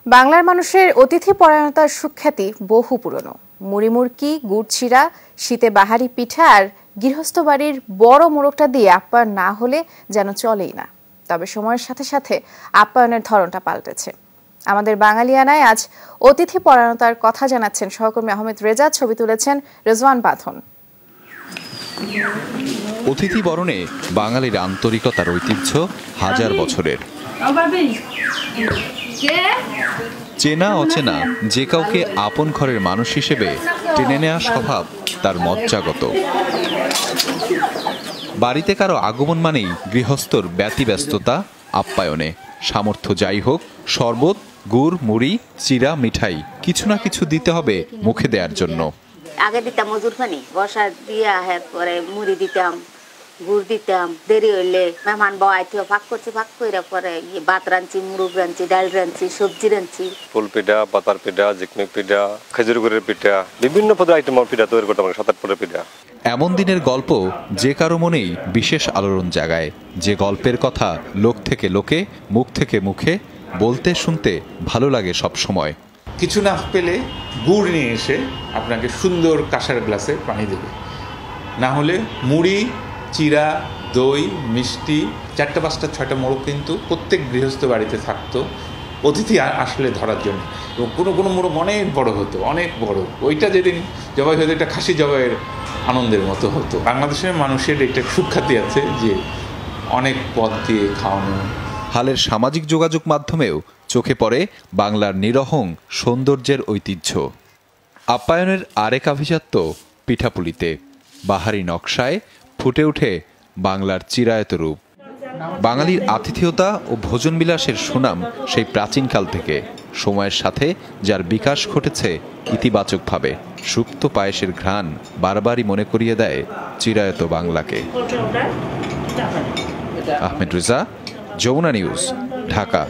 বাংলার মানুষের অতিথি পরায়ণতার সুখ্যাতি বহু পুরনো। মুড়িমুড়কি, গুড়-চিড়া, শীতে বাহারি পিঠা আর গৃহস্থ বাড়ির বড় মোড়কটা দিয়ে আপ্যায়ন না হলে যেন চলেই না। তবে সময়ের সাথে সাথে আপ্যায়নের ধরনটা পাল্টেছে। আমাদের বাঙালিয়ানায় আজ অতিথি পরায়ণতার কথা জানাচ্ছেন সহকর্মী আহমেদ রেজা, ছবি তুলেছেন রেজওয়ান বাঁধন। অতিথি বরণে বাঙালির আন্তরিকতার ঐতিহ্য হাজার বছরের। চেনা অচেনা যে কাউকে আপন ঘরের মানুষ হিসেবে টেনে নেওয়া স্বভাব তার মজ্জাগত। বাড়িতে কারো আগমন মানেই গৃহস্থর ব্যতিব্যস্ততা আপ্যায়নে। সামর্থ্য যাই হোক, শরবত, গুড়, মুড়ি, চিড়া, মিঠাই কিছু না কিছু দিতে হবে মুখে দেওয়ার জন্য। আগে দিতাম মজুর পানি বসা দিয়া, পরে মুড়ি দিতাম, গুড় দিতাম। দেরি হইলে মেহমান বয়াইতে ভাগ করছি, ভাগ করে পরে ভাত রাঁধছি, মুরগ রাঁধছি, ডাল রাঁধছি, সবজি রাঁধছি। ফুল পিঠা, পাতার পিঠা, জিকমিক পিঠা, খেজুর গুড়ের পিঠা, বিভিন্ন পদের আইটেম পিঠা তৈরি করতাম। 7-8 পদের পিঠা। এমন দিনের গল্প যে কারো মনেই বিশেষ আলোড়ন জাগায়, যে গল্পের কথা লোক থেকে লোকে, মুখ থেকে মুখে বলতে শুনতে ভালো লাগে সব সময়। কিছু না পেলে গুড় নিয়ে এসে আপনাকে সুন্দর কাঁসার গ্লাসে পানি দেবে, না হলে মুড়ি, চিড়া, দই, মিষ্টি, 4টা 5টা 6টা মোড়ক কিন্তু প্রত্যেক গৃহস্থ বাড়িতে থাকতো অতিথি আসলে ধরার জন্য। এবং কোনো মোড়ক অনেক বড় হতো, অনেক বড়। ওইটা যেদিন জবাই হতো একটা খাসি জবাইয়ের আনন্দের মতো হতো। বাংলাদেশের মানুষের একটা সুখ্যাতি আছে যে অনেক পদ দিয়ে খাওয়ানো। হালের সামাজিক যোগাযোগ মাধ্যমেও চোখে পড়ে বাংলার নিরহং সৌন্দর্যের ঐতিহ্য। আপ্যায়নের আরেক আভিজাত্য পিঠাপুলিতে। বাহারি নকশায় ফুটে ওঠে বাংলার চিরায়ত রূপ। বাঙালির আতিথেয়তা ও ভোজনবিলাসের সুনাম সেই প্রাচীনকাল থেকে। সময়ের সাথে যার বিকাশ ঘটেছে ইতিবাচকভাবে। সুপ্ত পায়েসের ঘ্রাণ বারবারই মনে করিয়ে দেয় চিরায়ত বাংলাকে। আহমেদ রেজা, যমুনা নিউজ, ঢাকা।